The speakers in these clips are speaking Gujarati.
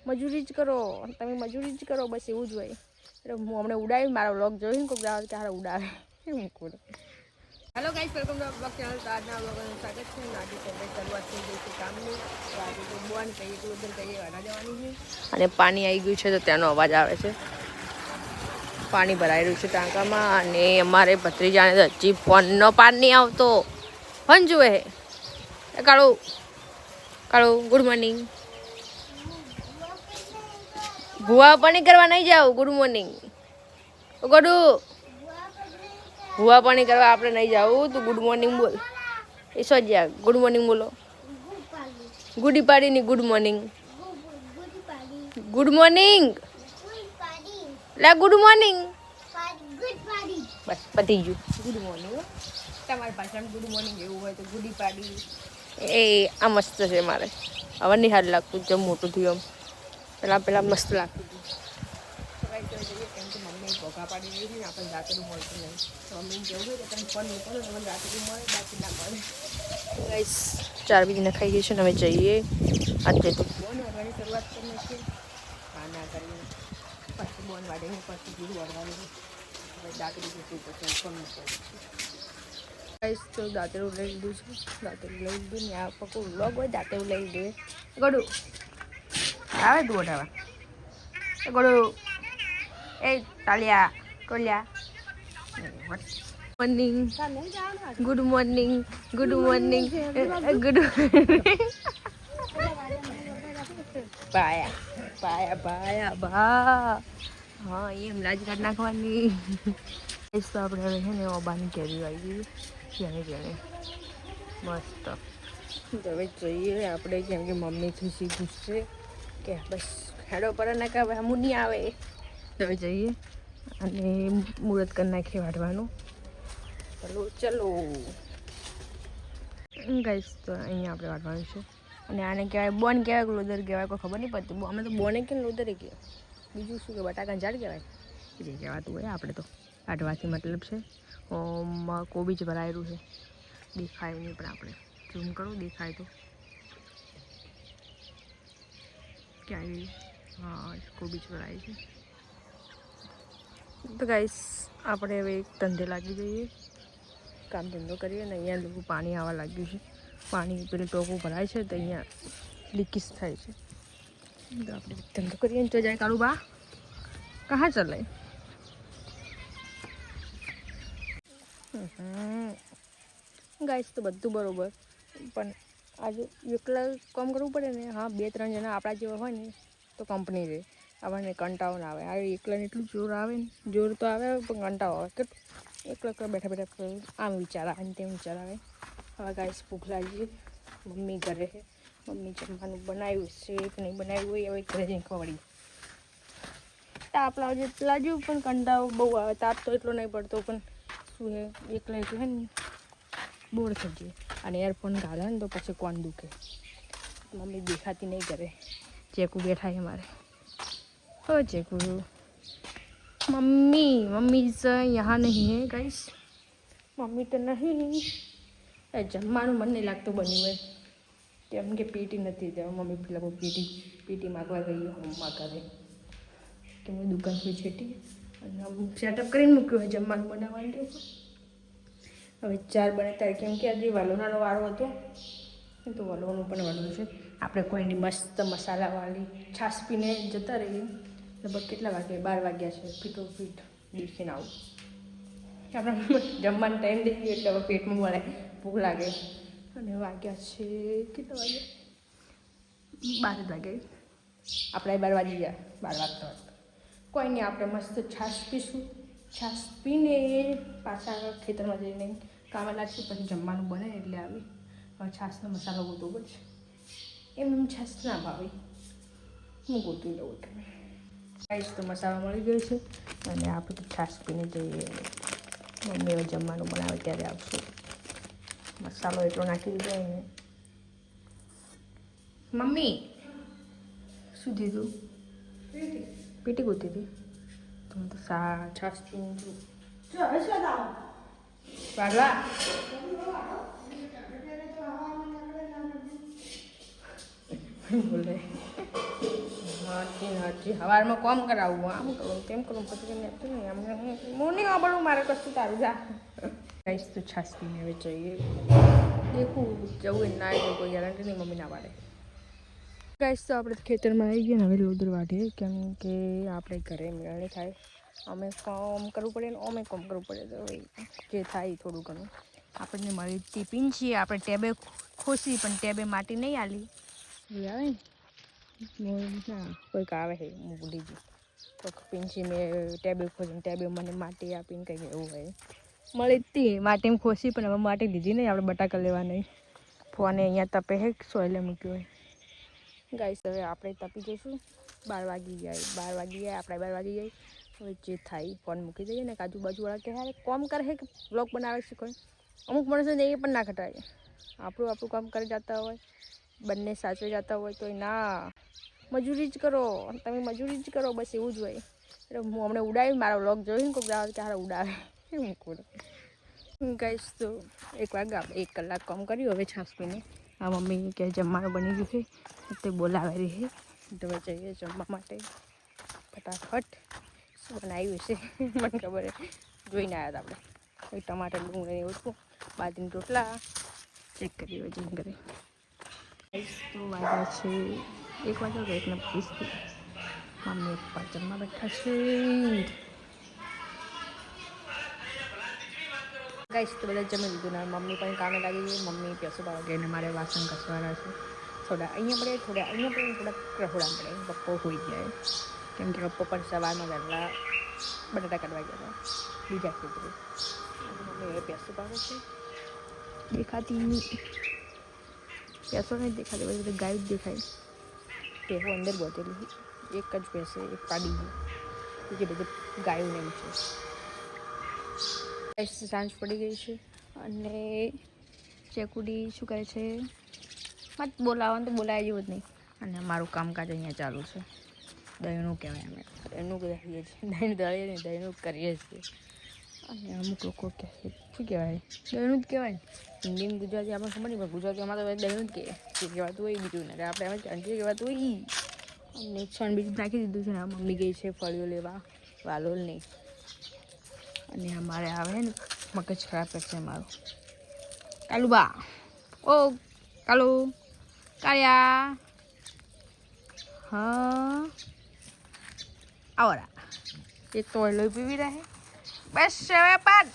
મજૂરી જ કરો, તમે મજૂરી જ કરો, બસ એવું જ હોય. એટલે હું હમણાં ઉડાવી મારો વ્લોગ જોઈને કોઈક દાવ કે હારે ઉડાવે મૂકું. Hello guys, welcome to blog channel. તો આજના બ્લોગનું સ્વાગત છે. આજે સવારે શરૂઆત થઈ ગઈ છે કામની. તો આજે તો બોન કહીએ કે ઉધર કહીએ વાળા જવાની છે. અને પાણી આવી ગયું છે તો ત્યાંનો અવાજ આવે છે. પાણી ભરાઈ રહ્યું છે ટાંકામાં. અને અમારે ભત્રીજાને તો હજી ફોનનો પાર નહીં આવતો. ફોન જુએ હે કાળું કાળું. Good morning. ભૂવા પાણી કરવા નહીં જાવ. ગુડ મોર્નિંગ ગોડું. ભૂવા પાણી કરવા આપણે નહીં જવું. તું ગુડ મોર્નિંગ બોલ. એ સોજ્યા ગુડ મોર્નિંગ બોલો. ગુડી પાડી ની ગુડ મોર્નિંગ. ગુડ મોર્નિંગ લા ગુડ મોર્નિંગ. બસ પતી ગયું. Good morning. તમારી પાસે ગુડ મોર્નિંગ એવું હોય તો ગુડી પાડી એ આ મસ્ત છે મારે. હવે નહીં હાલ લાગતું જેમ મોટું થયું એમ. પેલા મસ્ત લાગતું હતું. કેમ કે મમ્મી ભોગા પાડી રહી છે ને આપણને રાતેનું મળતું નહીં. તો મમ્મીને જેવું હોય તો તમે ફોન મૂકો ને તમને રાતેનું મળે બાકી ના મળે. ગાઈસ 4 બીજને ખાઈ ગઈ છે ને હવે જઈએ. આજે તો બોન વાળવાની શરૂઆત કરી નાખીએ. ના કરીએ પછી બોન વાળીને પછી દૂધ વાળવાનું. હવે દાંતરી જતું પછી ફોન મૂકો. ગાઈસ તો દાંતરું લઈ લીધું છે. દાંતરું લઈ લીધું ને આ પકો વ્લોગ હોય દાંતરું લઈ લીધું. ગોડું આવે તું ઓઢાવા ગોડું. એ તાલિયા ટોલિયા. Morning good morning good morning good પાયા પાયા પાયા ભા. હા એમ લાજ કાઢ નાખવાની. તો આપણે હવે છે ને ઓબાની કેરી આવી ગઈ જેને જેને મસ્ત. હવે જોઈએ આપણે કેમ કે મમ્મી ખુશી પૂછશે કે બસ હેડો પર ના કે હવે હમું નહીં આવે. હવે જઈએ અને મુહૂર્ત કરી નાખીએ વાઢવાનું. ચલો ચલો ગાઈસ. તો અહીંયા આપણે વાઢવાનું છે. અને આને કહેવાય બોન કહેવાય કે લોદર કહેવાય કોઈ ખબર નહીં પડતી. અમે તો બોને કે લોદરે કહેવાય. બીજું શું કે બટાકા ઝાડ કહેવાય જે કહેવાતું હોય. આપણે તો વાઢવાથી મતલબ છે. કોબી જ ભરાયેલું છે. દેખાય નહીં પણ આપણે ઝૂમ કરું દેખાય તો ક્યાંય. હા કોબી જ ભરાય છે. તો ગાઈસ આપણે હવે એક ધંધે લાગી જઈએ. કામ ધંધો કરીએ ને અહીંયા લોકો પાણી આવવા લાગ્યું છે. પાણી પેલું ટોકું ભરાય છે તો અહીંયા લીકેજ થાય છે. તો આપણે ધંધો કરીએ ને તો જાય કાળું બા કહા ચલે. ગાઈસ તો બધું બરાબર પણ આજે એકલા કામ કરવું પડે ને. હા 2-3 જણા આપણા જેવા હોય ને તો કંપની રહે. આપણને કંટાળો ના આવે. આ એકલાને એટલું જોર આવે ને. જોર તો આવે પણ કંટાળો આવે કે એકલા બેઠા બેઠા આમ વિચાર આવે ને તેમ વિચાર આવે. હવે ગાઈસ ભૂખ લાગી. મમ્મી ઘરે છે. મમ્મી જમવાનું બનાવ્યું છે કે નહીં બનાવ્યું હોય હવે ઘરે જઈને ખવડી. તાપ લાગ્યું પણ કંટાળો બહુ આવે. તાપ તો એટલો નહીં પડતો પણ શું છે એકલા એકલું છે ને બોર થઈ જાય. અને એરફોન કાઢે ને તો પછી કોણ દુખે. મમ્મી દેખાતી નહીં કરે. ચેકુ બેઠા છે મારે. हो चेकू मम्मी से यहाँ नहीं है गाइस. मम्मी तो नहीं. जमવાનું मन नहीं लागતું બન્યું હોય કેમ કે પીટી નથી જવા. મમ્મી પેલા પીટી માગવા ગઈ હોમમાં કરે કે મેં દુકાન પર છેટી અને સેટઅપ કરીને મૂક્યું હોય જમવાનું બનાવવાનું. હવે 4 બને ત્યારે કેમ કે આજે વલોણાનો વારો હતો તો વલોણું પણ વલોણું છે. આપણે કોઈની મસ્ત મસાલાવાળી છાશ પીને જતા રહીએ. લગભગ કેટલા વાગે 12 વાગ્યા છે. ફીટો ફીટ દેખીને આવું. આપણે જમવાનો ટાઈમ થઈ ગયો એટલે હવે પેટમાં મળે ભૂખ લાગે. અને વાગ્યા છે કેટલા વાગ્યા 12 વાગે. આપણે 12 વાગી ગયા. 12 વાગતા કોઈ નહીં આપણે મસ્ત છાશ પીશું. છાશ પીને પાછા ખેતરમાં જઈને કામે લાગશું. પછી જમવાનું બને એટલે આવી. હવે છાશનો મસાલો ગોતવો પડશે. એમ છાશ ના ભાવે હું ગોતું લઉં તમે. ગાઈસ તો મસાલો મળી ગયો છે અને આપણે છાશ પીને જઈએ. મમ્મી હવે જમવાનું બનાવે ત્યારે આવશું. મસાલો એટલો નાખી દીધો એને. મમ્મી શું દીધું? પીટી ગોતી હતી તો હું તો છાશ પીને છું. વાળવા બોલે હજી સવારમાં કોમ કરાવવું આમ કરું તેમ કરું પછી નહીં અમને હું નહીં વાપરું મારે કશું તારું જા ગાઈસ તો છાસ પીને હવે જઈએ દેખું જવું ના જવું કોઈ ગેરંટી નહીં મમ્મી ના પાડે ગાઈસ તો આપણે ખેતરમાં આવી ગયા ને હવે લોદર વાઢીએ કેમ કે આપણે ઘરે મેળે થાય અમે કોમ કરવું પડે ને અમે કોમ કરવું પડે તો જે થાય થોડું ઘણું આપણને મળી ટિફિન છીએ આપણે ટેબે ખોસી પણ ટેબે માટી નહીં આલી આવે ને ના કોઈક આવે છે હું ભૂલી ગઈ તો પિંચી મેં ટેબે ખોસીને ટેબે મને માટી આપીને કંઈક એવું હોય મળી હતી માટીમાં ખોસી પણ હવે માટી લીધી નહીં આપણે બટાકા લેવા નહીં ફોને અહીંયા તપે હે સોયલે મૂક્યો હોય ગાઈસ હવે આપણે તપી જઈશું 12 વાગી જાય આપણે 12 વાગી જાય હવે જે થાય ફોન મૂકી દઈએ ને આજુબાજુવાળા કે હારે કોમ કરે છે કે બ્લોગ બનાવે છે કોઈ અમુક માણસો એ પણ ના ખટાય આપણું કામ કરી જતા હોય બંને સાચવી જતા હોય તો ના મજૂરી જ કરો તમે મજૂરી જ કરો બસ એવું જ હોય એટલે હું હમણાં ઉડાવી મારા બ્લોગ જોઈને કોઈ આવે કે હારે ઉડાવે મૂકું ગાઈસ તો 1 વાગે આપણે 1 કલાક કામ કર્યું હવે છાસ પીને આ મમ્મી કે જમવાનું બની ગયું છે તે બોલાવે રહી તો જઈએ જમવા માટે ફટાફટ શું બનાવ્યું છે મને ખબર જોઈને આવ્યા હતા આપણે ટમાટર ડુંગળી એવું હતું બાજરીના રોટલા ચેક કરીએ જઈને ઘરે તો વાગ્યા છે 1 વાગ્યા કે 1:20 મમ્મી પપ્પા જમવા બેઠા છે ગાઈસ તો બધા જમી લીધું ને મમ્મી પણ કામે લાગી ગઈ મમ્મી પેસો પાવા ગઈને મારે વાસણ ઘસવાના છે થોડા અહીંયા પડે થોડા અહીંયા પડે થોડા રહોડા પડે પપ્પો હોઈ જાય કેમ કે પપ્પો પણ સવારમાં વહેલા બટાટા કાઢવા ગયા હતા બીજા ખેતરે મમ્મી પેસો પાવે છે દેખાતી પેસો નહીં દેખાતી બધી ગાય જ દેખાય પેસો અંદર ગોતેલી એક જ ભેંસે એક પાડી બીજી બધી ગાયોને એમ છે સાંજ પડી ગઈ છે અને ચેકુડી શું કરે છે મત બોલાવવાનું તો બોલાય જેવું જ નહીં અને અમારું કામકાજ અહીંયા ચાલુ છે દહીંનું કહેવાય અમે દહીંનું કરીએ છીએ દહીં દળીએ ને દહીંનું કરીએ છીએ અને અમુક લોકો કહે શું કહેવાય દહીંનું જ કહેવાય હિન્દી ગુજરાતી આપણે ખબર નહીં પણ ગુજરાતીમાં તો દહીંનું જ કહેવાય જે કહેવાતું હોય બીજું ને આપણે એમ જે કહેવાતું હોય અને છણ બીજું નાખી દીધું છે ને મમ્મી ગઈ છે ફળીઓ લેવા વાલોલ નહીં અને અમારે આવે ને મગજ ખરાબ કરશે મારું કાલુબા ઓ કાલુ કાળિયા હા આવરા એક તો લોહી પીવી રહે બસ હવે પાડ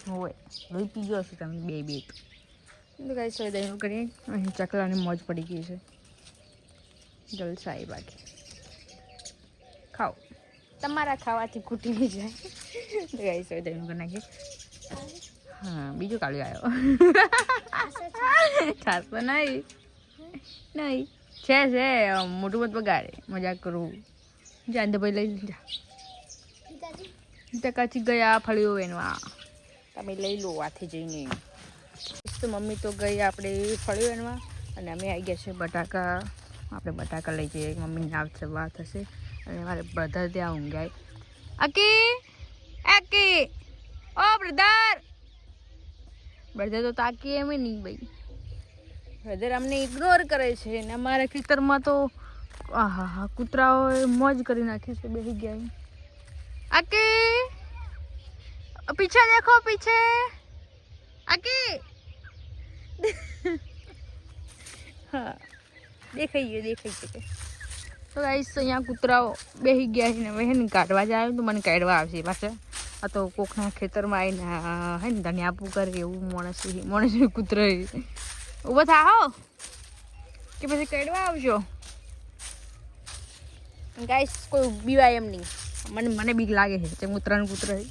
હોય લોહી પી ગયો છે તમે બે તો ગાઈસ હવે દહીંનું કરીએ અહીં ચકલાની મોજ પડી ગઈ છે જલસાઈ બાકી ખાઓ તમારા ખાવાથી ખૂટી નહીં જાય તો ગાઈસ હવે દહીંનું કરી નાખીએ હા બીજું કાળું આવ્યો છાસ તો નહીં છે મોટું મત બગાડે મજાક કરું જા અંદર ભાઈ લઈ જા ટકાથી ગયા ફળીઓ એનવા તમે લઈ લો આથી જઈને તો મમ્મી તો ગઈ આપણે ફળીઓ એનવા અને અમે આવી ગયા છે બટાકા આપણે બટાકા લઈ જઈએ મમ્મીને આવશે વાર થશે અને મારે બ્રધર ત્યાં ઊંઘાય આકી ઓ બ્રધર તો તાકી એમ નહીં ભાઈ બ્રધર અમને ઇગ્નોર કરે છે ને અમારા ખેતરમાં તો હા કૂતરાઓએ મોજ કરી નાખી છે બેસી ગયા આકી પીછે દેખો પીછે આકી હા દેખાઈ ગયો તો ગાઈસ અહીંયા કૂતરાઓ બેસી ગયા છે ને હવે ને કાઢવા જાય તો મને કાઢવા આવશે પાછા આ તો કોકના ખેતરમાં આવીને હે ને ધનિયા આપવું કરે એવું માણસ કૂતરા ઊભો થા હો કે પછી કાઢવા આવજો ગાઈસ કોઈ બીવાય એમ નહીં મને બીક લાગે છે તે કૂતરાનું કૂતરા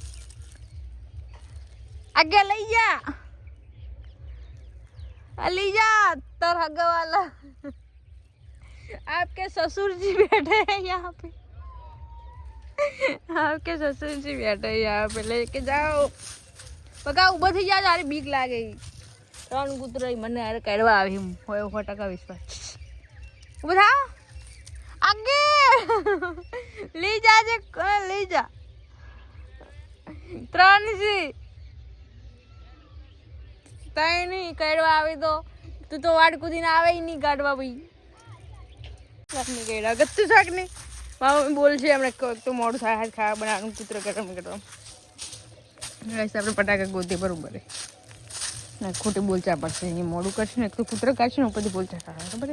આગે લઈ જા तर हग्गा वाला आपके ससुर जी बैठे हैं यहाँ पे आपके ससुर जी बैठे हैं यहाँ पे लेके जाओ पका ऊपर थी जा तारी बीक लागे ત્રણ કૂતરા મને અરે કાઢવા આવી હોય 100% વિશ્વાસ ઊભો થા આગે લઈ જા ત્રણ છે તઈ નહીં કાઢવા આવી તો તું તો વાડ કૂદીને આવે નહીં કાઢવા ભાઈ. શાકની કઈ ગત્તું શાક ને મામા બોલ છે હમણાં તો મોડું થાય ખાવા બનાવવાનું કૂતરો કરવા આપણે ફટાકા ગોતે બરોબર ના ખોટી બોલચા પડશે અહીંયા મોડું કરશે ને એક તો કૂતરો કાઢશે ને ઉપરથી બોલચા કાઢે ખબર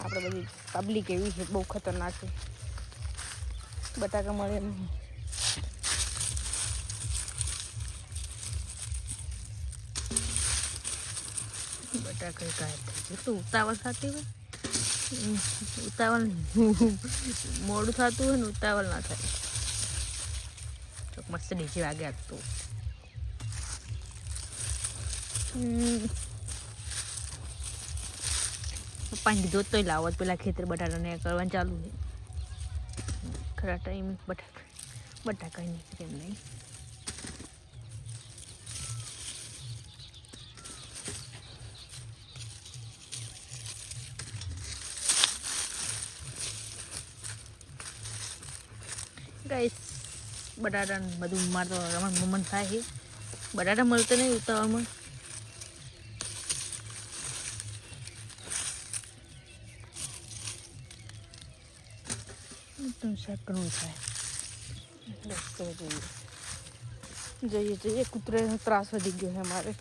આપણે બધી પબ્લિક એવી છે બહુ ખતરનાક છે બટાકા મળે નહીં બટાકા કાઢ તો ઉતાવળ થતી હોય ઉતાવળ મોડું થતું હોય ને ઉતાવળ ના થાય ચોક મસ્ત ડીજે વાગે આપતું પપ્પાને કીધું તોય લાવો પેલા ખેતર બટાટાને કરવાનું ચાલુ છે ખરા ટાઈમ બટાકા નીકળે એમ નહીં ગાઈસ બટાટા બધું મારે તો રમણ મમણ થાય છે બટાટા મળતો નહીં ઉતાવળમાં શાક ઘણું થાય જોઈએ કૂતરાનો ત્રાસ વધી ગયો છે અમારે